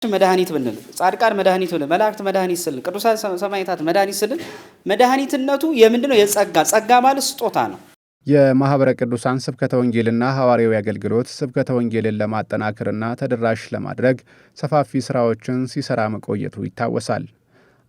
መድኃኒት ብንል ጻድቃን መድኃኒት ብንል መላእክት መድኃኒት ስል ቅዱሳን ሰማዕታት መድኃኒት ስል መድኃኒትነቱ የምንድነው? ጸጋ ማለት ስጦታ ነው። የማህበረ ቅዱሳን ስብከተ ወንጌልና ሐዋርያዊ አገልግሎት ስብከተ ወንጌልን ለማጠናከርና ተደራሽ ለማድረግ ሰፋፊ ስራዎችን ሲሰራ መቆየቱ ይታወሳል።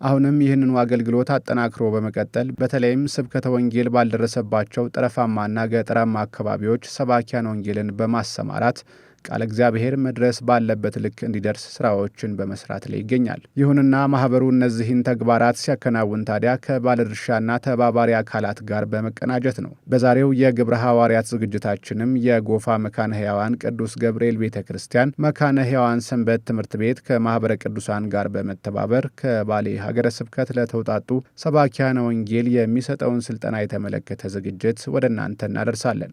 አሁንም ይህንኑ አገልግሎት አጠናክሮ በመቀጠል በተለይም ስብከተ ወንጌል ባልደረሰባቸው ጠረፋማና ገጠራማ አካባቢዎች ሰባኪያን ወንጌልን በማሰማራት ቃለ እግዚአብሔር መድረስ ባለበት ልክ እንዲደርስ ስራዎችን በመስራት ላይ ይገኛል። ይሁንና ማህበሩ እነዚህን ተግባራት ሲያከናውን ታዲያ ከባለድርሻና ተባባሪ አካላት ጋር በመቀናጀት ነው። በዛሬው የግብረ ሐዋርያት ዝግጅታችንም የጎፋ መካነ ሕያዋን ቅዱስ ገብርኤል ቤተክርስቲያን መካነ ሕያዋን ሰንበት ትምህርት ቤት ከማህበረ ቅዱሳን ጋር በመተባበር ከባሌ ሀገረ ስብከት ለተውጣጡ ሰባኪያነ ወንጌል የሚሰጠውን ስልጠና የተመለከተ ዝግጅት ወደ እናንተ እናደርሳለን።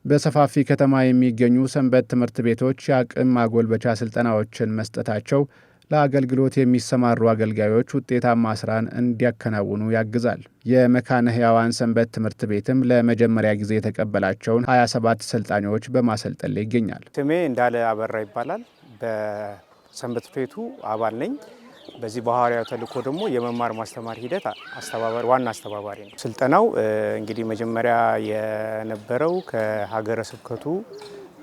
በሰፋፊ ከተማ የሚገኙ ሰንበት ትምህርት ቤቶች የአቅም ማጎልበቻ ስልጠናዎችን መስጠታቸው ለአገልግሎት የሚሰማሩ አገልጋዮች ውጤታማ ስራን እንዲያከናውኑ ያግዛል። የመካነ ሕያዋን ሰንበት ትምህርት ቤትም ለመጀመሪያ ጊዜ የተቀበላቸውን 27 ሰልጣኞች በማሰልጠን ላይ ይገኛል። ስሜ እንዳለ አበራ ይባላል። በሰንበት ቤቱ አባል ነኝ። በዚህ በሐዋርያው ተልእኮ ደግሞ የመማር ማስተማር ሂደት ዋና አስተባባሪ ነው። ስልጠናው እንግዲህ መጀመሪያ የነበረው ከሀገረ ስብከቱ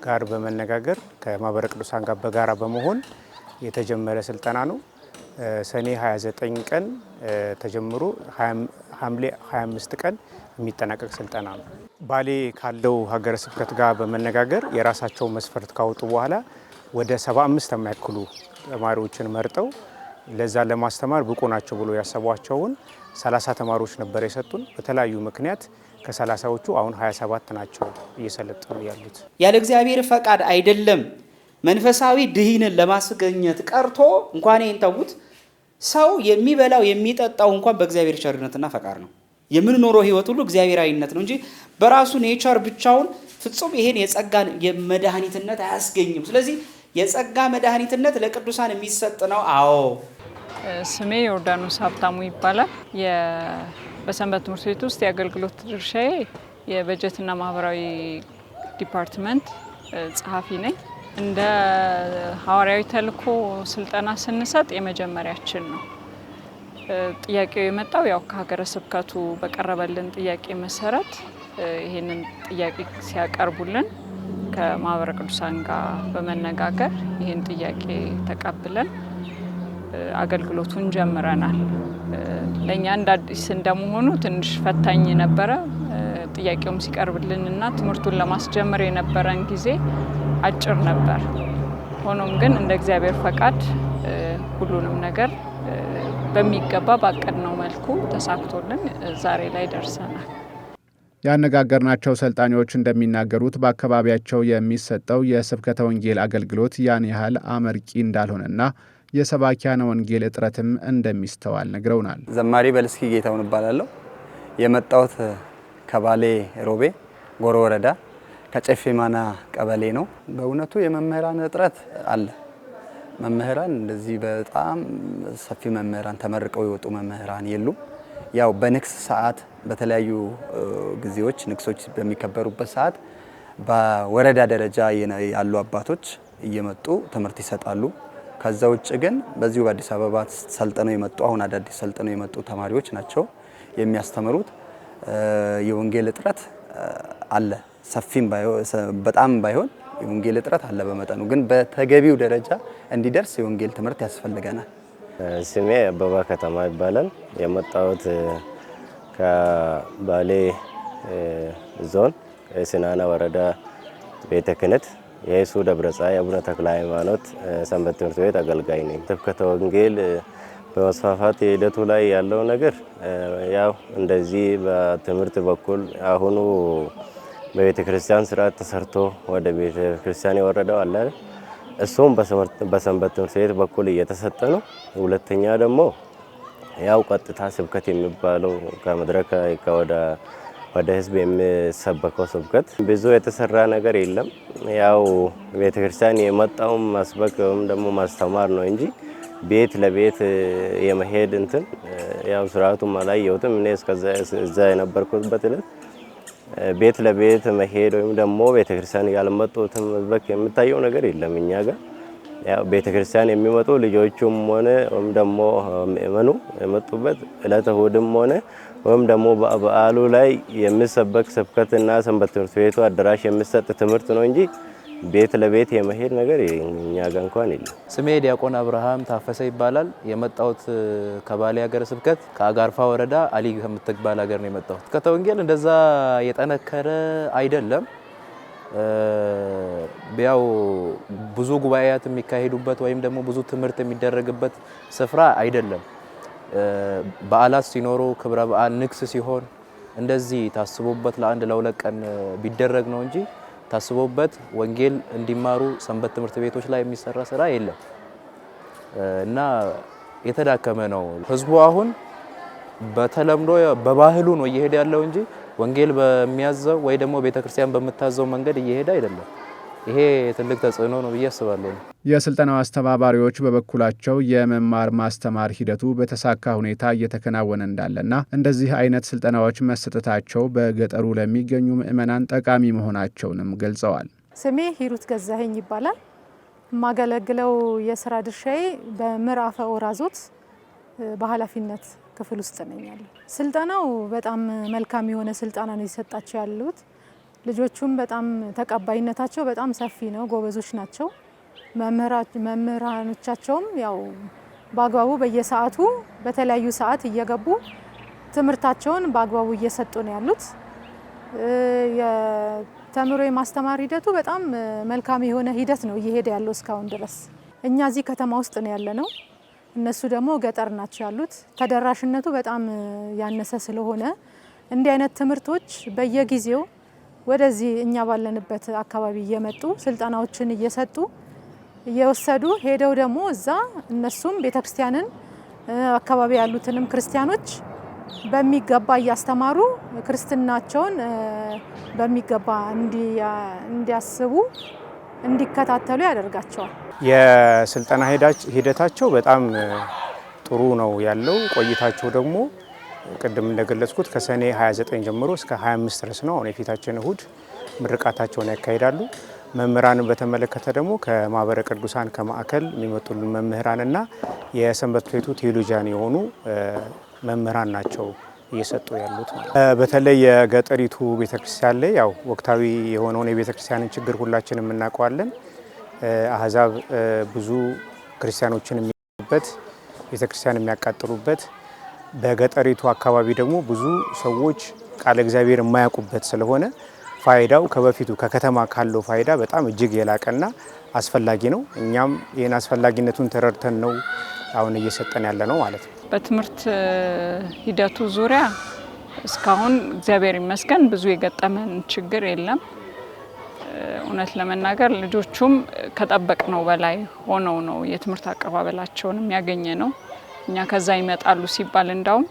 ጋር በመነጋገር ከማህበረ ቅዱሳን ጋር በጋራ በመሆን የተጀመረ ስልጠና ነው። ሰኔ 29 ቀን ተጀምሮ ሐምሌ 25 ቀን የሚጠናቀቅ ስልጠና ነው። ባሌ ካለው ሀገረ ስብከት ጋር በመነጋገር የራሳቸው መስፈርት ካወጡ በኋላ ወደ 75 የሚያክሉ ተማሪዎችን መርጠው ለዛ ለማስተማር ብቁ ናቸው ብሎ ያሰቧቸውን 30 ተማሪዎች ነበር የሰጡን። በተለያዩ ምክንያት ከ30ዎቹ አሁን 27 ናቸው እየሰለጠኑ ያሉት። ያለ እግዚአብሔር ፈቃድ አይደለም መንፈሳዊ ድህንን ለማስገኘት ቀርቶ እንኳን ይንተውት ሰው የሚበላው የሚጠጣው እንኳን በእግዚአብሔር ቸርነትና ፈቃድ ነው። የምንኖረው ህይወት ሁሉ እግዚአብሔራዊነት ነው እንጂ በራሱ ኔቸር ብቻውን ፍጹም ይሄን የጸጋን የመድኃኒትነት አያስገኝም። ስለዚህ የጸጋ መድኃኒትነት ለቅዱሳን የሚሰጥ ነው። አዎ ስሜ ዮርዳኖስ ሀብታሙ ይባላል። በሰንበት ትምህርት ቤት ውስጥ የአገልግሎት ድርሻዬ የበጀትና ማህበራዊ ዲፓርትመንት ጸሐፊ ነኝ። እንደ ሐዋርያዊ ተልእኮ ስልጠና ስንሰጥ የመጀመሪያችን ነው። ጥያቄው የመጣው ያው ከሀገረ ስብከቱ በቀረበልን ጥያቄ መሰረት ይህንን ጥያቄ ሲያቀርቡልን ከማህበረ ቅዱሳን ጋር በመነጋገር ይህን ጥያቄ ተቀብለን አገልግሎቱን ጀምረናል። ለእኛ እንደ አዲስ እንደመሆኑ ትንሽ ፈታኝ ነበረ። ጥያቄውም ሲቀርብልንና ትምህርቱን ለማስጀመር የነበረን ጊዜ አጭር ነበር። ሆኖም ግን እንደ እግዚአብሔር ፈቃድ ሁሉንም ነገር በሚገባ ባቀድነው መልኩ ተሳክቶልን ዛሬ ላይ ደርሰናል። ያነጋገርናቸው ሰልጣኞች እንደሚናገሩት በአካባቢያቸው የሚሰጠው የስብከተ ወንጌል አገልግሎት ያን ያህል አመርቂ እንዳልሆነና የሰባኪያነ ወንጌል እጥረትም እንደሚስተዋል ነግረውናል። ዘማሪ በልስኪ ጌታውን እባላለሁ። የመጣሁት ከባሌ ሮቤ ጎሮ ወረዳ ከጨፌ ማና ቀበሌ ነው። በእውነቱ የመምህራን እጥረት አለ። መምህራን እንደዚህ በጣም ሰፊ መምህራን ተመርቀው የወጡ መምህራን የሉም። ያው በንክስ ሰዓት በተለያዩ ጊዜዎች ንክሶች በሚከበሩበት ሰዓት በወረዳ ደረጃ ያሉ አባቶች እየመጡ ትምህርት ይሰጣሉ። ከዛ ውጭ ግን በዚሁ በአዲስ አበባ ሰልጥነው የመጡ አሁን አዳዲስ ሰልጥነው የመጡ ተማሪዎች ናቸው የሚያስተምሩት። የወንጌል እጥረት አለ። ሰፊም በጣም ባይሆን የወንጌል እጥረት አለ በመጠኑ ግን በተገቢው ደረጃ እንዲደርስ የወንጌል ትምህርት ያስፈልገናል። ስሜ አበባ ከተማ ይባላል። የመጣሁት ከባሌ ዞን የሲናና ወረዳ ቤተ ክህነት የኢየሱ ደብረ ፀሐይ አቡነ ተክለ ሃይማኖት ሰንበት ትምህርት ቤት አገልጋይ ነኝ። ስብከተ ወንጌል በመስፋፋት ሂደቱ ላይ ያለው ነገር ያው እንደዚህ በትምህርት በኩል አሁኑ በቤተ ክርስቲያን ስርዓት ተሰርቶ ወደ ቤተ ክርስቲያን የወረደው አለ። እሱም በሰንበት ትምህርት ቤት በኩል እየተሰጠ ነው። ሁለተኛ ደግሞ ያው ቀጥታ ስብከት የሚባለው ከመድረክ ወደ ህዝብ የሚሰበከው ስብከት ብዙ የተሰራ ነገር የለም። ያው ቤተክርስቲያን የመጣው መስበክ ወይም ደግሞ ማስተማር ነው እንጂ ቤት ለቤት የመሄድ እንትን ያው ስርዓቱም አላየሁትም። እኔ እስከዛ እዛ የነበርኩበት ዕለት ቤት ለቤት መሄድ ወይም ደግሞ ቤተክርስቲያን ያልመጡትም በቃ የምታየው ነገር የለም እኛ ጋር። ያው ቤተክርስቲያን የሚመጡ ልጆቹም ሆነ ወይም ደግሞ ምእመኑ የመጡበት ዕለተ እሁድም ሆነ ወይም ደግሞ በዓሉ ላይ የሚሰበክ ስብከትና ሰንበት ትምህርት ቤቱ አዳራሽ የሚሰጥ ትምህርት ነው እንጂ ቤት ለቤት የመሄድ ነገር እኛ ጋር እንኳን የለም። ስሜ ዲያቆን አብርሃም ታፈሰ ይባላል። የመጣሁት ከባሌ ሀገረ ስብከት ከአጋርፋ ወረዳ አሊ ከምትባል ሀገር ነው የመጣሁት። ስብከተ ወንጌል እንደዛ የጠነከረ አይደለም። ያው ብዙ ጉባኤያት የሚካሄዱበት ወይም ደግሞ ብዙ ትምህርት የሚደረግበት ስፍራ አይደለም። በዓላት ሲኖሩ ክብረ በዓል ንግስ ሲሆን እንደዚህ ታስቦበት ለአንድ ለሁለት ቀን ቢደረግ ነው እንጂ ታስቦበት ወንጌል እንዲማሩ ሰንበት ትምህርት ቤቶች ላይ የሚሰራ ስራ የለም እና የተዳከመ ነው። ህዝቡ አሁን በተለምዶ በባህሉ ነው እየሄደ ያለው እንጂ ወንጌል በሚያዘው ወይ ደግሞ ቤተክርስቲያን በምታዘው መንገድ እየሄደ አይደለም። ይሄ ትልቅ ተጽዕኖ ነው ብዬ አስባለሁ። የስልጠናው አስተባባሪዎች በበኩላቸው የመማር ማስተማር ሂደቱ በተሳካ ሁኔታ እየተከናወነ እንዳለና እንደዚህ አይነት ስልጠናዎች መሰጠታቸው በገጠሩ ለሚገኙ ምዕመናን ጠቃሚ መሆናቸውንም ገልጸዋል። ስሜ ሂሩት ገዛኸኝ ይባላል። የማገለግለው የስራ ድርሻዬ በምዕራፈ ኦራዞት በኃላፊነት ክፍል ውስጥ ነኝ ያለው። ስልጠናው በጣም መልካም የሆነ ስልጠና ነው የሰጣቸው ያሉት። ልጆቹም በጣም ተቀባይነታቸው በጣም ሰፊ ነው። ጎበዞች ናቸው። መምህራኖቻቸውም ያው በአግባቡ በየሰዓቱ በተለያዩ ሰዓት እየገቡ ትምህርታቸውን በአግባቡ እየሰጡ ነው ያሉት። የተምሮ የማስተማር ሂደቱ በጣም መልካም የሆነ ሂደት ነው እየሄደ ያለው እስካሁን ድረስ። እኛ እዚህ ከተማ ውስጥ ነው ያለነው፣ እነሱ ደግሞ ገጠር ናቸው ያሉት። ተደራሽነቱ በጣም ያነሰ ስለሆነ እንዲህ አይነት ትምህርቶች በየጊዜው ወደዚህ እኛ ባለንበት አካባቢ እየመጡ ስልጠናዎችን እየሰጡ እየወሰዱ ሄደው ደግሞ እዛ እነሱም ቤተክርስቲያንን አካባቢ ያሉትንም ክርስቲያኖች በሚገባ እያስተማሩ ክርስትናቸውን በሚገባ እንዲያስቡ እንዲከታተሉ ያደርጋቸዋል። የስልጠና ሂደታቸው በጣም ጥሩ ነው ያለው። ቆይታቸው ደግሞ ቅድም እንደገለጽኩት ከሰኔ 29 ጀምሮ እስከ 25 ድረስ ነው። አሁን የፊታችን እሁድ ምርቃታቸውን ያካሂዳሉ። መምህራንን በተመለከተ ደግሞ ከማህበረ ቅዱሳን ከማዕከል የሚመጡልን መምህራንና የሰንበት ቤቱ ቴዎሎጂያን የሆኑ መምህራን ናቸው እየሰጡ ያሉት። በተለይ የገጠሪቱ ቤተክርስቲያን ላይ ያው ወቅታዊ የሆነውን የቤተክርስቲያንን ችግር ሁላችንም እናውቀዋለን። አህዛብ ብዙ ክርስቲያኖችን የሚያዩበት ቤተክርስቲያን የሚያቃጥሉበት፣ በገጠሪቱ አካባቢ ደግሞ ብዙ ሰዎች ቃለ እግዚአብሔር የማያውቁበት ስለሆነ ፋይዳው ከበፊቱ ከከተማ ካለው ፋይዳ በጣም እጅግ የላቀና አስፈላጊ ነው። እኛም ይህን አስፈላጊነቱን ተረድተን ነው አሁን እየሰጠን ያለ ነው ማለት ነው። በትምህርት ሂደቱ ዙሪያ እስካሁን እግዚአብሔር ይመስገን ብዙ የገጠመን ችግር የለም። እውነት ለመናገር ልጆቹም ከጠበቅነው በላይ ሆነው ነው የትምህርት አቀባበላቸውንም ያገኘ ነው። እኛ ከዛ ይመጣሉ ሲባል እንዳውም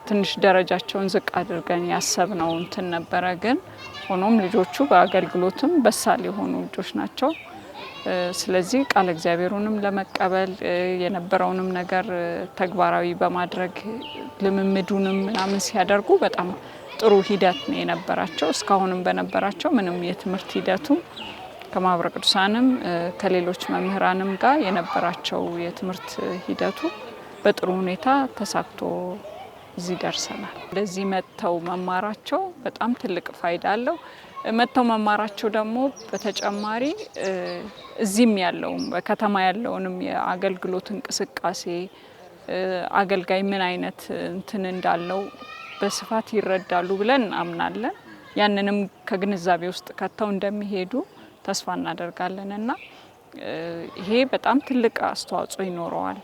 ትንሽ ደረጃቸውን ዝቅ አድርገን ያሰብነው እንትን ነበረ። ግን ሆኖም ልጆቹ በአገልግሎትም በሳል የሆኑ ልጆች ናቸው። ስለዚህ ቃለ እግዚአብሔሩንም ለመቀበል የነበረውንም ነገር ተግባራዊ በማድረግ ልምምዱንም ምናምን ሲያደርጉ በጣም ጥሩ ሂደት ነው የነበራቸው። እስካሁንም በነበራቸው ምንም የትምህርት ሂደቱ ከማህበረ ቅዱሳንም ከሌሎች መምህራንም ጋር የነበራቸው የትምህርት ሂደቱ በጥሩ ሁኔታ ተሳክቶ እዚህ ደርሰናል። እንደዚህ መጥተው መማራቸው በጣም ትልቅ ፋይዳ አለው። መጥተው መማራቸው ደግሞ በተጨማሪ እዚህም ያለውም በከተማ ያለውንም የአገልግሎት እንቅስቃሴ አገልጋይ ምን አይነት እንትን እንዳለው በስፋት ይረዳሉ ብለን እናምናለን። ያንንም ከግንዛቤ ውስጥ ከተው እንደሚሄዱ ተስፋ እናደርጋለን እና ይሄ በጣም ትልቅ አስተዋጽኦ ይኖረዋል።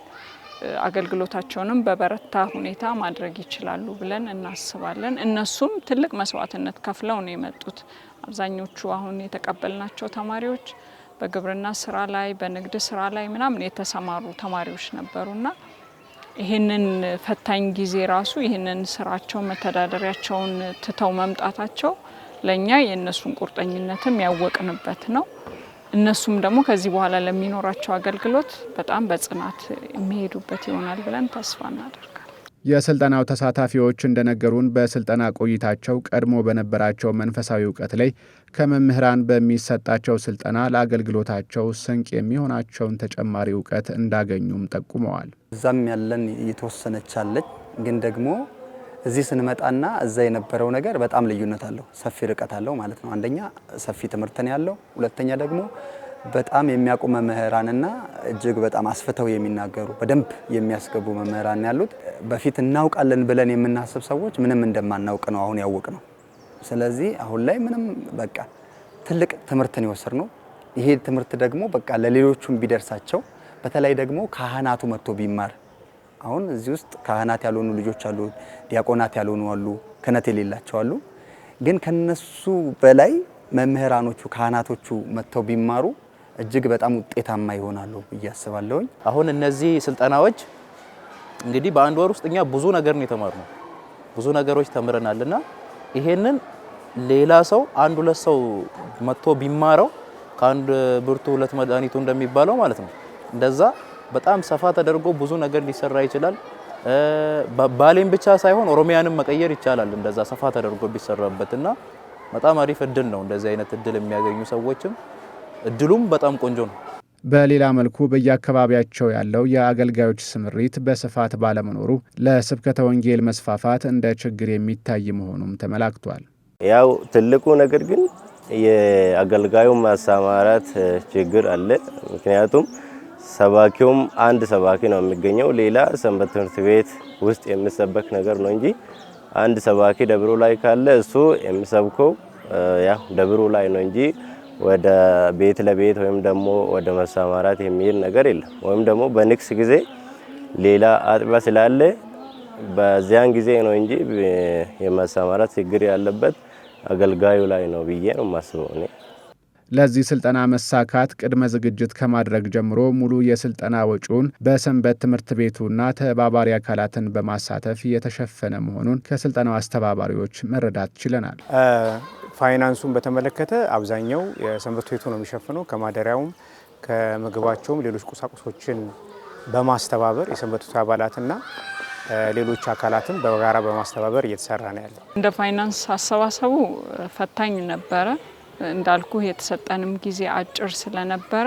አገልግሎታቸውንም በበረታ ሁኔታ ማድረግ ይችላሉ ብለን እናስባለን። እነሱም ትልቅ መስዋዕትነት ከፍለው ነው የመጡት። አብዛኞቹ አሁን የተቀበልናቸው ተማሪዎች በግብርና ስራ ላይ በንግድ ስራ ላይ ምናምን የተሰማሩ ተማሪዎች ነበሩና ይህንን ፈታኝ ጊዜ ራሱ ይህንን ስራቸው መተዳደሪያቸውን ትተው መምጣታቸው ለኛ የእነሱን ቁርጠኝነትም ያወቅንበት ነው። እነሱም ደግሞ ከዚህ በኋላ ለሚኖራቸው አገልግሎት በጣም በጽናት የሚሄዱበት ይሆናል ብለን ተስፋ እናደርጋለን። የስልጠናው ተሳታፊዎች እንደነገሩን በስልጠና ቆይታቸው ቀድሞ በነበራቸው መንፈሳዊ እውቀት ላይ ከመምህራን በሚሰጣቸው ስልጠና ለአገልግሎታቸው ስንቅ የሚሆናቸውን ተጨማሪ እውቀት እንዳገኙም ጠቁመዋል። እዛም ያለን የተወሰነች አለች፣ ግን ደግሞ እዚህ ስንመጣና እዛ የነበረው ነገር በጣም ልዩነት አለው። ሰፊ ርቀት አለው ማለት ነው። አንደኛ ሰፊ ትምህርትን ያለው፣ ሁለተኛ ደግሞ በጣም የሚያውቁ መምህራንና እጅግ በጣም አስፍተው የሚናገሩ በደንብ የሚያስገቡ መምህራን ያሉት። በፊት እናውቃለን ብለን የምናስብ ሰዎች ምንም እንደማናውቅ ነው አሁን ያወቅ ነው። ስለዚህ አሁን ላይ ምንም በቃ ትልቅ ትምህርትን ይወስር ነው። ይሄ ትምህርት ደግሞ በቃ ለሌሎቹም ቢደርሳቸው፣ በተለይ ደግሞ ካህናቱ መጥቶ ቢማር። አሁን እዚህ ውስጥ ካህናት ያልሆኑ ልጆች አሉ፣ ዲያቆናት ያልሆኑ አሉ፣ ክህነት የሌላቸው አሉ። ግን ከነሱ በላይ መምህራኖቹ ካህናቶቹ መጥተው ቢማሩ እጅግ በጣም ውጤታማ ይሆናሉ ብዬ አስባለሁኝ። አሁን እነዚህ ስልጠናዎች እንግዲህ በአንድ ወር ውስጥ እኛ ብዙ ነገር ነው የተማርነው፣ ብዙ ነገሮች ተምረናልና ይሄንን ሌላ ሰው አንድ ሁለት ሰው መጥቶ ቢማረው ከአንድ ብርቱ ሁለት መድኃኒቱ እንደሚባለው ማለት ነው። እንደዛ በጣም ሰፋ ተደርጎ ብዙ ነገር ሊሰራ ይችላል። ባሌን ብቻ ሳይሆን ኦሮሚያንም መቀየር ይቻላል እንደዛ ሰፋ ተደርጎ ቢሰራበትና በጣም አሪፍ እድል ነው። እንደዚህ አይነት እድል የሚያገኙ ሰዎችም እድሉም በጣም ቆንጆ ነው። በሌላ መልኩ በየአካባቢያቸው ያለው የአገልጋዮች ስምሪት በስፋት ባለመኖሩ ለስብከተ ወንጌል መስፋፋት እንደ ችግር የሚታይ መሆኑም ተመላክቷል። ያው ትልቁ ነገር ግን የአገልጋዩ ማሰማራት ችግር አለ። ምክንያቱም ሰባኪውም አንድ ሰባኪ ነው የሚገኘው። ሌላ ሰንበት ትምህርት ቤት ውስጥ የሚሰበክ ነገር ነው እንጂ አንድ ሰባኪ ደብሩ ላይ ካለ እሱ የሚሰብከው ያው ደብሩ ላይ ነው እንጂ ወደ ቤት ለቤት ወይም ደግሞ ወደ መሰማራት የሚል ነገር የለም። ወይም ደግሞ በንክስ ጊዜ ሌላ አጥቢያ ስላለ በዚያን ጊዜ ነው እንጂ የመሰማራት ችግር ያለበት አገልጋዩ ላይ ነው ብዬ ነው የማስበው እኔ። ለዚህ ስልጠና መሳካት ቅድመ ዝግጅት ከማድረግ ጀምሮ ሙሉ የስልጠና ወጪውን በሰንበት ትምህርት ቤቱና ተባባሪ አካላትን በማሳተፍ የተሸፈነ መሆኑን ከስልጠናው አስተባባሪዎች መረዳት ችለናል። ፋይናንሱን በተመለከተ አብዛኛው የሰንበት ቤቱ ነው የሚሸፍነው። ከማደሪያውም ከምግባቸውም ሌሎች ቁሳቁሶችን በማስተባበር የሰንበት ቤቱ አባላትና ሌሎች አካላትን በጋራ በማስተባበር እየተሰራ ነው ያለው። እንደ ፋይናንስ አሰባሰቡ ፈታኝ ነበረ። እንዳልኩ የተሰጠንም ጊዜ አጭር ስለነበረ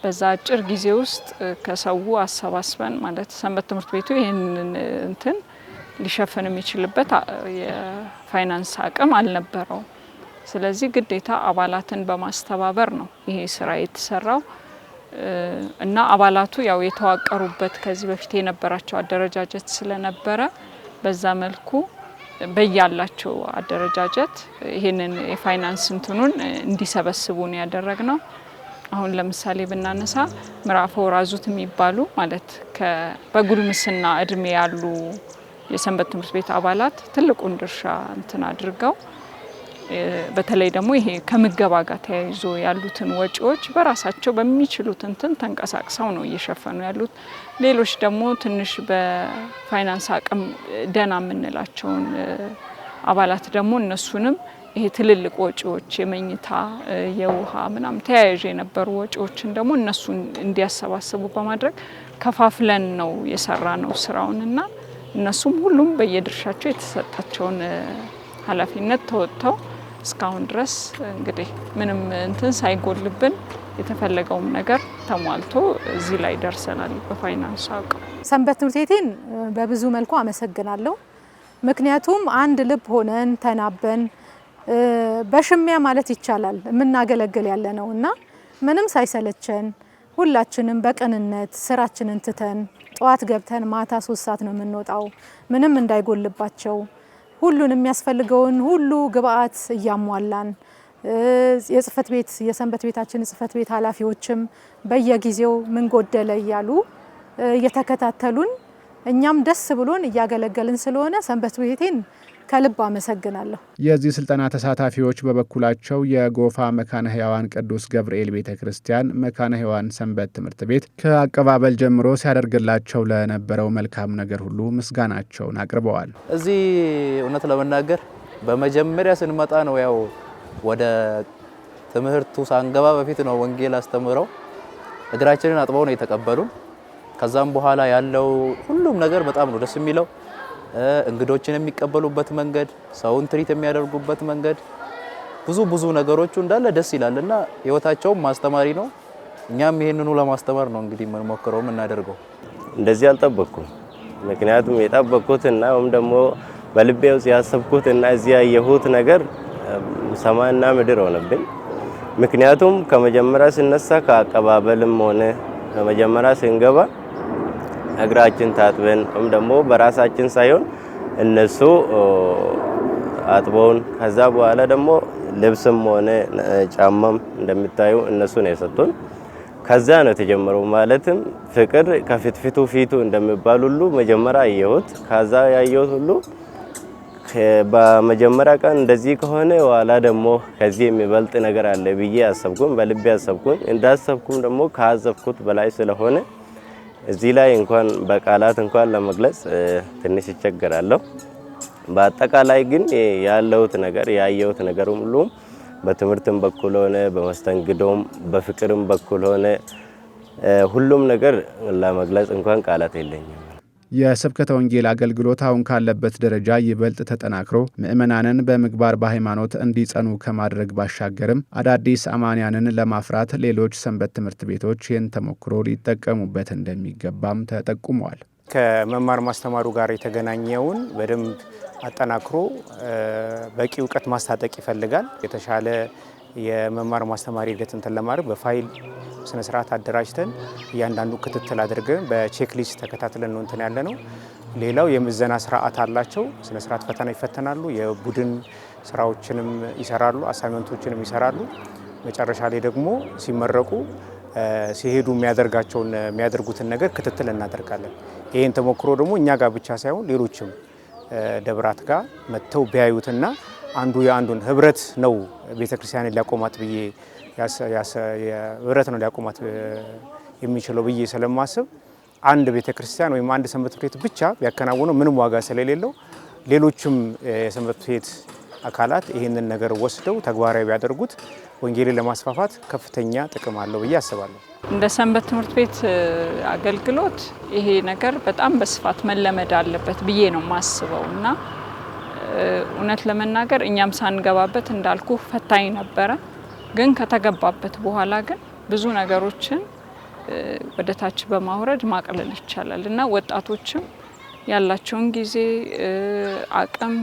በዛ አጭር ጊዜ ውስጥ ከሰው አሰባስበን ማለት ሰንበት ትምህርት ቤቱ ይህንን እንትን ሊሸፍን የሚችልበት የፋይናንስ አቅም አልነበረውም። ስለዚህ ግዴታ አባላትን በማስተባበር ነው ይሄ ስራ የተሰራው እና አባላቱ ያው የተዋቀሩበት ከዚህ በፊት የነበራቸው አደረጃጀት ስለነበረ በዛ መልኩ በያላቸው አደረጃጀት ይሄንን የፋይናንስ እንትኑን እንዲሰበስቡን ያደረግነው። አሁን ለምሳሌ ብናነሳ ምዕራፈ ወራዙት የሚባሉ ማለት በጉልምስና እድሜ ያሉ የሰንበት ትምህርት ቤት አባላት ትልቁን ድርሻ እንትን አድርገው በተለይ ደግሞ ይሄ ከምገባ ጋር ተያይዞ ያሉትን ወጪዎች በራሳቸው በሚችሉት እንትን ተንቀሳቅሰው ነው እየሸፈኑ ያሉት። ሌሎች ደግሞ ትንሽ በፋይናንስ አቅም ደና የምንላቸውን አባላት ደግሞ እነሱንም ይሄ ትልልቅ ወጪዎች የመኝታ፣ የውሃ ምናምን ተያያዥ የነበሩ ወጪዎችን ደግሞ እነሱን እንዲያሰባስቡ በማድረግ ከፋፍለን ነው የሰራ ነው ስራውንና እነሱም ሁሉም በየድርሻቸው የተሰጣቸውን ኃላፊነት ተወጥተው እስካሁን ድረስ እንግዲህ ምንም እንትን ሳይጎልብን የተፈለገውም ነገር ተሟልቶ እዚህ ላይ ደርሰናል። በፋይናንስ አቅም ሰንበት ትምህርት ቤቴን በብዙ መልኩ አመሰግናለሁ። ምክንያቱም አንድ ልብ ሆነን ተናበን በሽሚያ ማለት ይቻላል የምናገለግል ያለ ነው እና ምንም ሳይሰለቸን ሁላችንም በቅንነት ስራችንን ትተን ጠዋት ገብተን ማታ 3 ሰዓት ነው የምንወጣው። ምንም እንዳይጎልባቸው ሁሉን የሚያስፈልገውን ሁሉ ግብአት እያሟላን የጽህፈት ቤት የሰንበት ቤታችን ጽህፈት ቤት ኃላፊዎችም በየጊዜው ምን ጎደለ እያሉ እየተከታተሉን እኛም ደስ ብሎን እያገለገልን ስለሆነ ሰንበት ቤቴን ከልብ አመሰግናለሁ። የዚህ ስልጠና ተሳታፊዎች በበኩላቸው የጎፋ መካነ ሕያዋን ቅዱስ ገብርኤል ቤተክርስቲያን መካነ ሕያዋን ሰንበት ትምህርት ቤት ከአቀባበል ጀምሮ ሲያደርግላቸው ለነበረው መልካም ነገር ሁሉ ምስጋናቸውን አቅርበዋል። እዚህ እውነት ለመናገር በመጀመሪያ ስንመጣ ነው ያው ወደ ትምህርቱ ሳንገባ በፊት ነው ወንጌል አስተምረው እግራችንን አጥበው ነው የተቀበሉን። ከዛም በኋላ ያለው ሁሉም ነገር በጣም ነው ደስ የሚለው። እንግዶችን የሚቀበሉበት መንገድ፣ ሰውን ትሪት የሚያደርጉበት መንገድ፣ ብዙ ነገሮቹ እንዳለ ደስ ይላልና ህይወታቸውም ማስተማሪ ነው። እኛም ይሄንኑ ለማስተማር ነው እንግዲህ የምንሞክረው የምናደርገው። እንደዚህ አልጠበቅኩም። ምክንያቱም የጠበቅኩትና ወይም ደግሞ በልቤ ውስጥ ያሰብኩትና እዚህ ያየሁት ነገር ሰማይና ምድር ሆነብኝ። ምክንያቱም ከመጀመሪያ ስነሳ ከአቀባበልም ሆነ ከመጀመሪያ ስንገባ እግራችን ታጥበን ወይም ደግሞ በራሳችን ሳይሆን እነሱ አጥበውን ከዛ በኋላ ደግሞ ልብስም ሆነ ጫማም እንደምታዩ እነሱ ነው የሰጡን። ከዛ ነው የተጀመረው። ማለትም ፍቅር ከፍትፍቱ ፊቱ እንደሚባል ሁሉ መጀመሪያ አየሁት። ከዛ ያየሁት ሁሉ በመጀመሪያ ቀን እንደዚህ ከሆነ ኋላ ደግሞ ከዚህ የሚበልጥ ነገር አለ ብዬ አሰብኩኝ፣ በልቤ አሰብኩኝ። እንዳሰብኩም ደግሞ ካሰብኩት በላይ ስለሆነ እዚህ ላይ እንኳን በቃላት እንኳን ለመግለጽ ትንሽ ይቸገራለሁ። በአጠቃላይ ግን ያለውት ነገር ያየሁት ነገር ሁሉ በትምህርትም በኩል ሆነ በመስተንግዶም በፍቅርም በኩል ሆነ ሁሉም ነገር ለመግለጽ እንኳን ቃላት የለኝም። የስብከተ ወንጌል አገልግሎት አሁን ካለበት ደረጃ ይበልጥ ተጠናክሮ ምዕመናንን በምግባር በሃይማኖት እንዲጸኑ ከማድረግ ባሻገርም አዳዲስ አማንያንን ለማፍራት ሌሎች ሰንበት ትምህርት ቤቶች ይህን ተሞክሮ ሊጠቀሙበት እንደሚገባም ተጠቁመዋል። ከመማር ማስተማሩ ጋር የተገናኘውን በደንብ አጠናክሮ በቂ እውቀት ማስታጠቅ ይፈልጋል። የተሻለ የመማር ማስተማር ሂደትን ለማድረግ በፋይል ስነ ስርዓት አደራጅተን እያንዳንዱ ክትትል አድርገን በቼክሊስት ተከታትለን ነው እንትን ያለ ነው። ሌላው የምዘና ስርዓት አላቸው። ስነ ስርዓት ፈተና ይፈተናሉ። የቡድን ስራዎችንም ይሰራሉ፣ አሳይመንቶችንም ይሰራሉ። መጨረሻ ላይ ደግሞ ሲመረቁ ሲሄዱ የሚያደርጉትን ነገር ክትትል እናደርጋለን። ይህን ተሞክሮ ደግሞ እኛ ጋር ብቻ ሳይሆን ሌሎችም ደብራት ጋር መጥተው ቢያዩትና አንዱ የአንዱን ህብረት ነው ቤተክርስቲያንን ሊያቆማት ብዬ ህብረት ነው ሊያቆማት የሚችለው ብዬ ስለማስብ አንድ ቤተክርስቲያን ወይም አንድ ሰንበት ቤት ብቻ ቢያከናውነው ምንም ዋጋ ስለሌለው ሌሎችም የሰንበት ቤት አካላት ይህንን ነገር ወስደው ተግባራዊ ቢያደርጉት ወንጌልን ለማስፋፋት ከፍተኛ ጥቅም አለው ብዬ አስባለሁ። እንደ ሰንበት ትምህርት ቤት አገልግሎት ይሄ ነገር በጣም በስፋት መለመድ አለበት ብዬ ነው የማስበው እና እውነት ለመናገር እኛም ሳንገባበት እንዳልኩ ፈታኝ ነበረ። ግን ከተገባበት በኋላ ግን ብዙ ነገሮችን ወደ ታች በማውረድ ማቅለል ይቻላል እና ወጣቶችም ያላቸውን ጊዜ፣ አቅም፣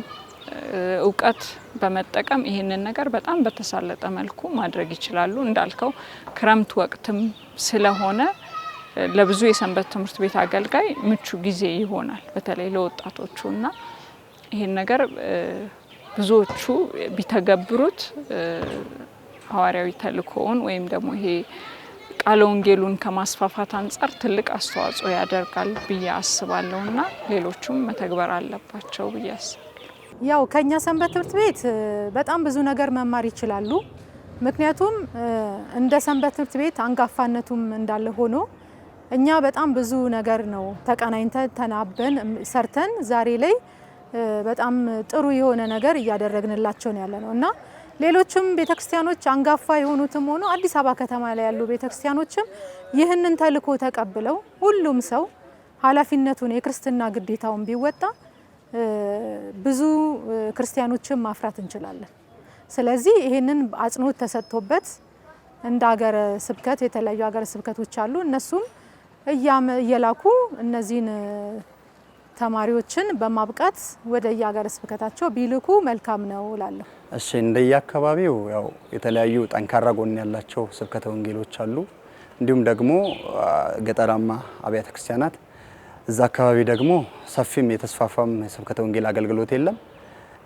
እውቀት በመጠቀም ይህንን ነገር በጣም በተሳለጠ መልኩ ማድረግ ይችላሉ። እንዳልከው ክረምት ወቅትም ስለሆነ ለብዙ የሰንበት ትምህርት ቤት አገልጋይ ምቹ ጊዜ ይሆናል፣ በተለይ ለወጣቶቹ እና ይህን ነገር ብዙዎቹ ቢተገብሩት ሐዋርያዊ ተልእኮውን ወይም ደግሞ ይሄ ቃለ ወንጌሉን ከማስፋፋት አንጻር ትልቅ አስተዋጽኦ ያደርጋል ብዬ አስባለሁና ሌሎቹም መተግበር አለባቸው ብዬ አስባለሁ። ያው ከኛ ሰንበት ትምህርት ቤት በጣም ብዙ ነገር መማር ይችላሉ። ምክንያቱም እንደ ሰንበት ትምህርት ቤት አንጋፋነቱም እንዳለ ሆኖ እኛ በጣም ብዙ ነገር ነው ተቀናኝተን ተናበን ሰርተን ዛሬ ላይ በጣም ጥሩ የሆነ ነገር እያደረግንላቸው ነው ያለነው እና ሌሎችም ቤተክርስቲያኖች አንጋፋ የሆኑትም ሆኖ አዲስ አበባ ከተማ ላይ ያሉ ቤተክርስቲያኖችም ይህንን ተልእኮ ተቀብለው ሁሉም ሰው ኃላፊነቱን የክርስትና ግዴታውን ቢወጣ ብዙ ክርስቲያኖችን ማፍራት እንችላለን። ስለዚህ ይህንን አጽንኦት ተሰጥቶበት እንደ ሀገረ ስብከት የተለያዩ ሀገረ ስብከቶች አሉ። እነሱም እየላኩ እነዚህን ተማሪዎችን በማብቃት ወደ የሀገረ ስብከታቸው ቢልኩ መልካም ነው እላለሁ። እሺ፣ እንደየአካባቢው ያው የተለያዩ ጠንካራ ጎን ያላቸው ስብከተ ወንጌሎች አሉ። እንዲሁም ደግሞ ገጠራማ አብያተ ክርስቲያናት እዛ አካባቢ ደግሞ ሰፊም የተስፋፋም ስብከተ ወንጌል አገልግሎት የለም።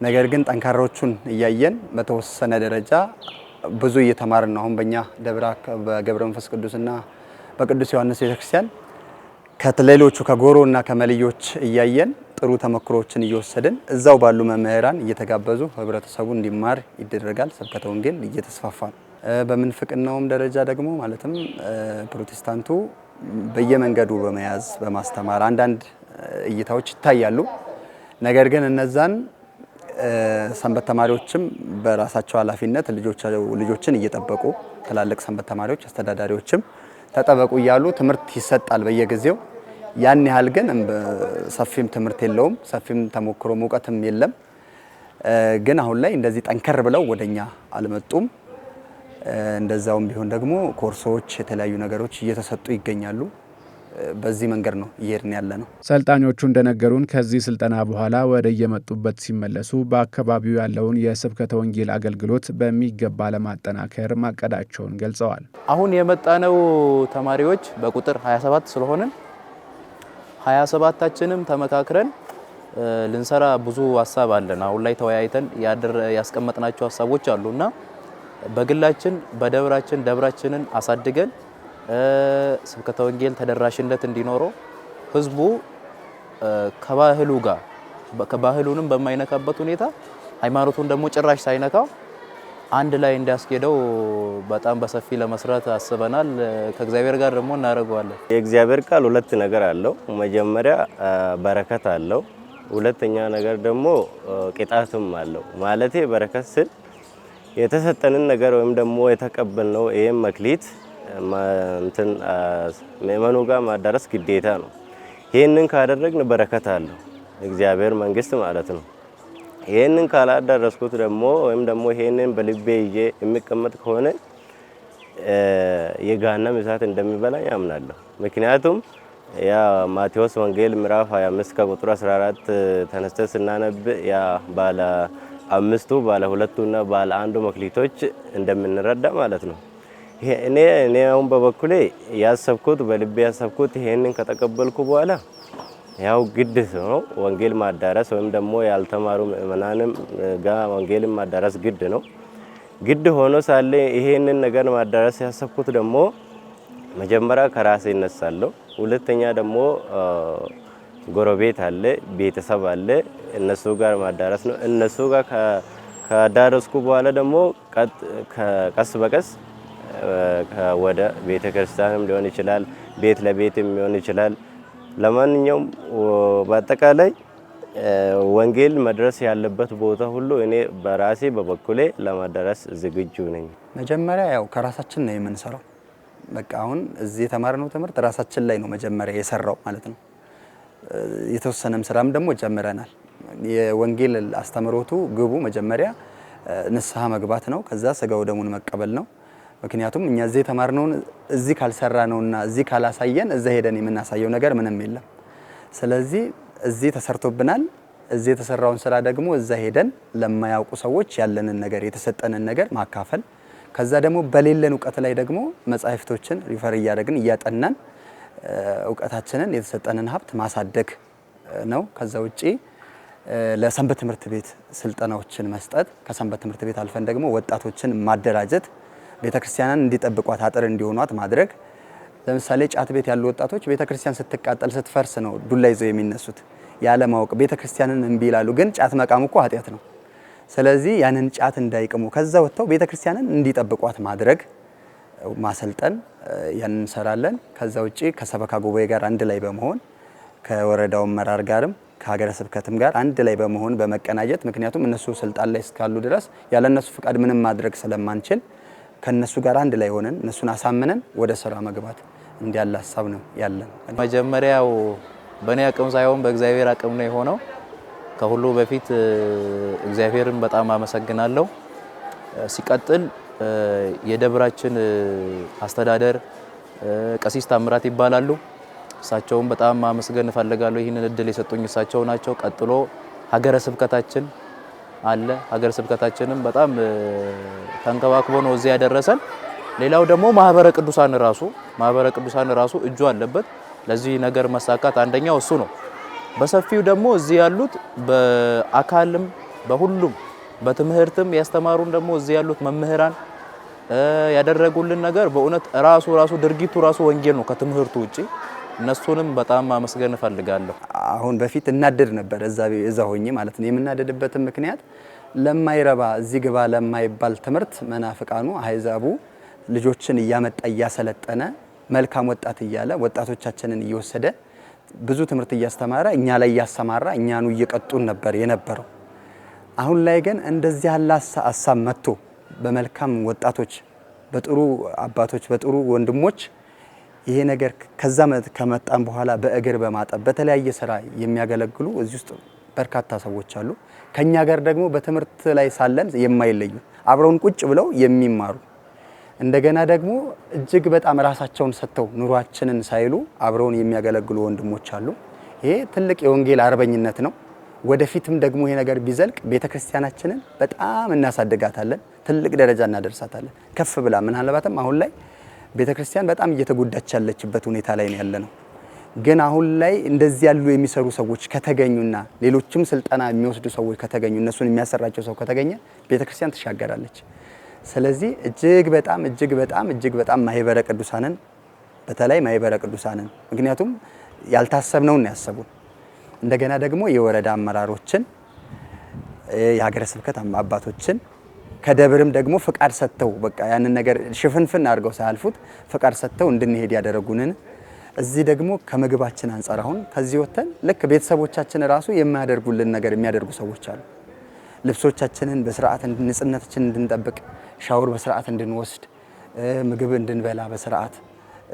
ነገር ግን ጠንካራዎቹን እያየን በተወሰነ ደረጃ ብዙ እየተማርን ነው። አሁን በእኛ ደብረ በገብረ መንፈስ ቅዱስና በቅዱስ ዮሐንስ ቤተክርስቲያን ከሌሎቹ ከጎሮና ከመልዮች እያየን ጥሩ ተሞክሮዎችን እየወሰድን እዛው ባሉ መምህራን እየተጋበዙ ህብረተሰቡ እንዲማር ይደረጋል። ስብከተ ወንጌል እየተስፋፋ ነው። በምንፍቅናውም ደረጃ ደግሞ ማለትም ፕሮቴስታንቱ በየመንገዱ በመያዝ በማስተማር አንዳንድ እይታዎች ይታያሉ። ነገር ግን እነዛን ሰንበት ተማሪዎችም በራሳቸው ኃላፊነት ልጆችን እየጠበቁ ትላልቅ ሰንበት ተማሪዎች አስተዳዳሪዎችም ተጠበቁ እያሉ ትምህርት ይሰጣል በየጊዜው። ያን ያህል ግን ሰፊም ትምህርት የለውም፣ ሰፊም ተሞክሮ እውቀትም የለም። ግን አሁን ላይ እንደዚህ ጠንከር ብለው ወደኛ አልመጡም። እንደዛውም ቢሆን ደግሞ ኮርሶች፣ የተለያዩ ነገሮች እየተሰጡ ይገኛሉ። በዚህ መንገድ ነው እየሄድን ያለ ነው። ሰልጣኞቹ እንደነገሩን ከዚህ ስልጠና በኋላ ወደ የመጡበት ሲመለሱ በአካባቢው ያለውን የስብከተ ወንጌል አገልግሎት በሚገባ ለማጠናከር ማቀዳቸውን ገልጸዋል። አሁን የመጣነው ተማሪዎች በቁጥር 27 ስለሆንን 27ታችንም ተመካክረን ልንሰራ ብዙ ሀሳብ አለን። አሁን ላይ ተወያይተን ያስቀመጥናቸው ሀሳቦች አሉና በግላችን ደብራችንን አሳድገን ስብከተ ወንጌል ተደራሽነት እንዲኖረው ህዝቡ ከባህሉንም በማይነካበት ሁኔታ ሃይማኖቱን ደግሞ ጭራሽ ሳይነካው አንድ ላይ እንዲያስኬደው በጣም በሰፊ ለመስራት አስበናል። ከእግዚአብሔር ጋር ደግሞ እናደርገዋለን። የእግዚአብሔር ቃል ሁለት ነገር አለው። መጀመሪያ በረከት አለው፣ ሁለተኛ ነገር ደግሞ ቅጣትም አለው። ማለቴ በረከት ስል የተሰጠንን ነገር ወይም ደግሞ የተቀበልነው ይሄን መክሊት ምእመኑ ጋር ማዳረስ ግዴታ ነው። ይሄንን ካደረግን በረከት አለው፣ እግዚአብሔር መንግስት ማለት ነው። ይሄንን ካላዳረስኩት ደግሞ ወይም ደግሞ ይሄንን በልቤ ይዤ የሚቀመጥ ከሆነ የገሃነም እሳት እንደሚበላኝ ያምናለሁ። ምክንያቱም ያ ማቴዎስ ወንጌል ምዕራፍ 25 ከቁጥር 14 ተነስተን ስናነብ ያ ባለ አምስቱ ባለ ሁለቱና ባለ አንዱ መክሊቶች እንደምንረዳ ማለት ነው። እኔ አሁን በበኩሌ ያሰብኩት በልቤ ያሰብኩት ይሄንን ከተቀበልኩ በኋላ ያው ግድ ነው ወንጌል ማዳረስ ወይም ደግሞ ያልተማሩ ምእመናንም ጋር ወንጌልን ማዳረስ ግድ ነው። ግድ ሆኖ ሳለ ይሄንን ነገር ማዳረስ ያሰብኩት ደግሞ መጀመሪያ ከራሴ እነሳለሁ። ሁለተኛ ደግሞ ጎረቤት አለ፣ ቤተሰብ አለ፣ እነሱ ጋር ማዳረስ ነው። እነሱ ጋር ከዳረስኩ በኋላ ደግሞ ቀስ በቀስ ወደ ቤተክርስቲያንም ሊሆን ይችላል፣ ቤት ለቤትም ሊሆን ይችላል። ለማንኛውም በአጠቃላይ ወንጌል መድረስ ያለበት ቦታ ሁሉ እኔ በራሴ በበኩሌ ለማዳረስ ዝግጁ ነኝ። መጀመሪያ ያው ከራሳችን ነው የምንሰራው። በቃ አሁን እዚህ የተማርነው ትምህርት ራሳችን ላይ ነው መጀመሪያ የሰራው ማለት ነው። የተወሰነም ስራም ደግሞ ጀምረናል። የወንጌል አስተምሮቱ ግቡ መጀመሪያ ንስሐ መግባት ነው። ከዛ ስጋው ደሙን መቀበል ነው። ምክንያቱም እኛ እዚህ የተማርነውን እዚህ ካልሰራ ነውና እዚህ ካላሳየን እዛ ሄደን የምናሳየው ነገር ምንም የለም። ስለዚህ እዚህ ተሰርቶብናል። እዚህ የተሰራውን ስራ ደግሞ እዛ ሄደን ለማያውቁ ሰዎች ያለንን ነገር የተሰጠንን ነገር ማካፈል፣ ከዛ ደግሞ በሌለን እውቀት ላይ ደግሞ መጻሕፍቶችን ሪፈር እያደረግን እያጠናን እውቀታችንን የተሰጠንን ሀብት ማሳደግ ነው። ከዛ ውጪ ለሰንበት ትምህርት ቤት ስልጠናዎችን መስጠት፣ ከሰንበት ትምህርት ቤት አልፈን ደግሞ ወጣቶችን ማደራጀት፣ ቤተክርስቲያንን እንዲጠብቋት አጥር እንዲሆኗት ማድረግ። ለምሳሌ ጫት ቤት ያሉ ወጣቶች ቤተክርስቲያን ስትቃጠል ስትፈርስ ነው ዱላ ይዘው የሚነሱት። ያለ ማወቅ ቤተክርስቲያንን እምቢ ይላሉ። ግን ጫት መቃሙ እኮ ኃጢአት ነው። ስለዚህ ያንን ጫት እንዳይቅሙ ከዛ ወጥተው ቤተክርስቲያንን እንዲጠብቋት ማድረግ ማሰልጠን፣ ያንን እንሰራለን። ከዛ ውጪ ከሰበካ ጉባኤ ጋር አንድ ላይ በመሆን ከወረዳው አመራር ጋርም ከሀገረ ስብከትም ጋር አንድ ላይ በመሆን በመቀናጀት፣ ምክንያቱም እነሱ ስልጣን ላይ እስካሉ ድረስ ያለ እነሱ ፍቃድ ምንም ማድረግ ስለማንችል ከነሱ ጋር አንድ ላይ ሆነን እነሱን አሳምነን ወደ ስራ መግባት እንዲያለ ሀሳብ ነው ያለን። መጀመሪያው በእኔ አቅም ሳይሆን በእግዚአብሔር አቅም ነው የሆነው። ከሁሉ በፊት እግዚአብሔርን በጣም አመሰግናለሁ። ሲቀጥል የደብራችን አስተዳደር ቀሲስ ታምራት ይባላሉ። እሳቸውን በጣም ማመስገን እፈልጋለሁ። ይህንን እድል የሰጡኝ እሳቸው ናቸው። ቀጥሎ ሀገረ ስብከታችን አለ። ሀገረ ስብከታችንም በጣም ተንከባክቦ ነው እዚህ ያደረሰን። ሌላው ደግሞ ማህበረ ቅዱሳን ራሱ እጁ አለበት ለዚህ ነገር መሳካት። አንደኛው እሱ ነው። በሰፊው ደግሞ እዚህ ያሉት በአካልም በሁሉም በትምህርትም ያስተማሩን ደግሞ እዚህ ያሉት መምህራን ያደረጉልን ነገር በእውነት ራሱ ድርጊቱ ራሱ ወንጌል ነው ከትምህርቱ ውጪ። እነሱንም በጣም ማመስገን እፈልጋለሁ። አሁን በፊት እናደድ ነበር እዛ ሆኜ ማለት ነው። የምናደድበትም ምክንያት ለማይረባ እዚህ ግባ ለማይባል ትምህርት መናፍቃኑ አህዛቡ ልጆችን እያመጣ እያሰለጠነ መልካም ወጣት እያለ ወጣቶቻችንን እየወሰደ ብዙ ትምህርት እያስተማረ እኛ ላይ እያሰማራ እኛኑ እየቀጡን ነበር የነበረው። አሁን ላይ ግን እንደዚህ ያለ ሀሳብ መጥቶ በመልካም ወጣቶች፣ በጥሩ አባቶች፣ በጥሩ ወንድሞች ይሄ ነገር ከዛ ከመጣን በኋላ በእግር በማጠብ በተለያየ ስራ የሚያገለግሉ እዚህ ውስጥ በርካታ ሰዎች አሉ። ከኛ ጋር ደግሞ በትምህርት ላይ ሳለን የማይለዩ አብረውን ቁጭ ብለው የሚማሩ እንደገና ደግሞ እጅግ በጣም ራሳቸውን ሰጥተው ኑሯችንን ሳይሉ አብረውን የሚያገለግሉ ወንድሞች አሉ። ይሄ ትልቅ የወንጌል አርበኝነት ነው። ወደፊትም ደግሞ ይሄ ነገር ቢዘልቅ ቤተክርስቲያናችንን በጣም እናሳድጋታለን፣ ትልቅ ደረጃ እናደርሳታለን። ከፍ ብላ ምናልባትም አሁን ላይ ቤተክርስቲያን በጣም እየተጎዳች ያለችበት ሁኔታ ላይ ነው ያለነው። ግን አሁን ላይ እንደዚህ ያሉ የሚሰሩ ሰዎች ከተገኙና ሌሎችም ስልጠና የሚወስዱ ሰዎች ከተገኙ እነሱን የሚያሰራቸው ሰው ከተገኘ ቤተክርስቲያን ትሻገራለች። ስለዚህ እጅግ በጣም ማህበረ ቅዱሳንን በተለይ ማህበረ ቅዱሳንን ምክንያቱም ያልታሰብነውን ያሰቡን እንደገና ደግሞ የወረዳ አመራሮችን የሀገረ ስብከት አባቶችን ከደብርም ደግሞ ፍቃድ ሰጥተው በቃ ያንን ነገር ሽፍንፍን አድርገው ሳያልፉት ፍቃድ ሰጥተው እንድንሄድ ያደረጉንን እዚህ ደግሞ ከምግባችን አንፃር አሁን ከዚህ ወተን ልክ ቤተሰቦቻችን ራሱ የማያደርጉልን ነገር የሚያደርጉ ሰዎች አሉ። ልብሶቻችንን በስርዓት ንጽህናችንን እንድንጠብቅ ሻወር በስርዓት እንድንወስድ ምግብ እንድንበላ በስርዓት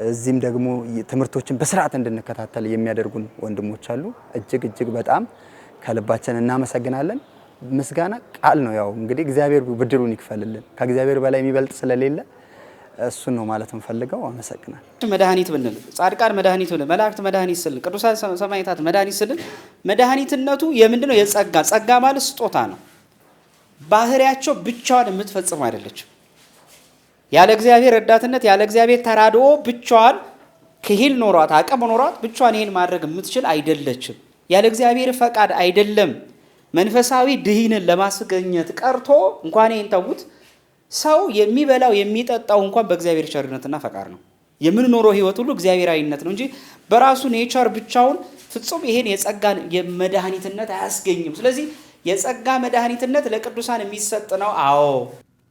እዚህም ደግሞ ትምህርቶችን በስርዓት እንድንከታተል የሚያደርጉን ወንድሞች አሉ። እጅግ በጣም ከልባችን እናመሰግናለን። ምስጋና ቃል ነው። ያው እንግዲህ እግዚአብሔር ብድሩን ይክፈልልን። ከእግዚአብሔር በላይ የሚበልጥ ስለሌለ እሱን ነው ማለት እንፈልገው። አመሰግናለሁ። መድኃኒት ብንል ጻድቃን መድኃኒት ብንል መላእክት መድኃኒት ስል ቅዱሳን ሰማዕታት መድኃኒት ስል መድኃኒትነቱ የምንድነው? የጸጋ ጸጋ ማለት ስጦታ ነው። ባህሪያቸው ብቻዋን የምትፈጽም አይደለችም። ያለ እግዚአብሔር ረዳትነት ያለ እግዚአብሔር ተራድኦ ብቻዋን ክሂል ኖሯት አቅም ኖሯት ብቻዋን ይሄን ማድረግ የምትችል አይደለችም። ያለ እግዚአብሔር ፈቃድ አይደለም መንፈሳዊ ድህንን ለማስገኘት ቀርቶ እንኳን ይሄን ተውት ሰው የሚበላው የሚጠጣው እንኳን በእግዚአብሔር ቸርነትና ፈቃድ ነው። የምንኖረው ህይወት ሁሉ እግዚአብሔራዊነት ነው እንጂ በራሱ ኔቸር ብቻውን ፍጹም ይሄን የጸጋን የመድኃኒትነት አያስገኝም። ስለዚህ የጸጋ መድኃኒትነት ለቅዱሳን የሚሰጥ ነው። አዎ።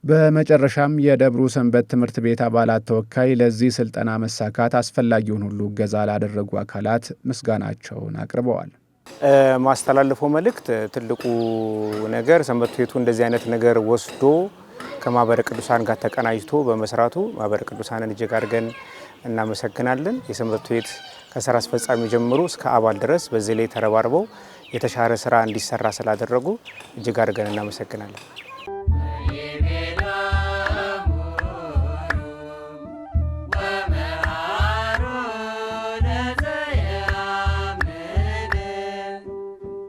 በመጨረሻም የደብሩ ሰንበት ትምህርት ቤት አባላት ተወካይ ለዚህ ስልጠና መሳካት አስፈላጊውን ሁሉ እገዛ ላደረጉ አካላት ምስጋናቸውን አቅርበዋል። ማስተላለፈው መልእክት ትልቁ ነገር ሰንበት ቤቱ እንደዚህ አይነት ነገር ወስዶ ከማህበረ ቅዱሳን ጋር ተቀናጅቶ በመስራቱ ማህበረ ቅዱሳንን እጅግ አድርገን እናመሰግናለን። የሰንበት ቤት ከስራ አስፈጻሚ ጀምሮ እስከ አባል ድረስ በዚህ ላይ ተረባርበው የተሻለ ስራ እንዲሰራ ስላደረጉ እጅግ አድርገን እናመሰግናለን።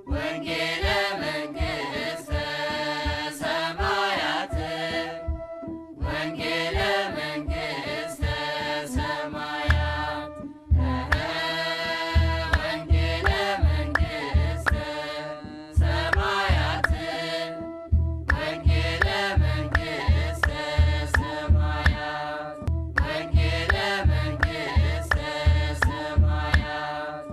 ወንጌል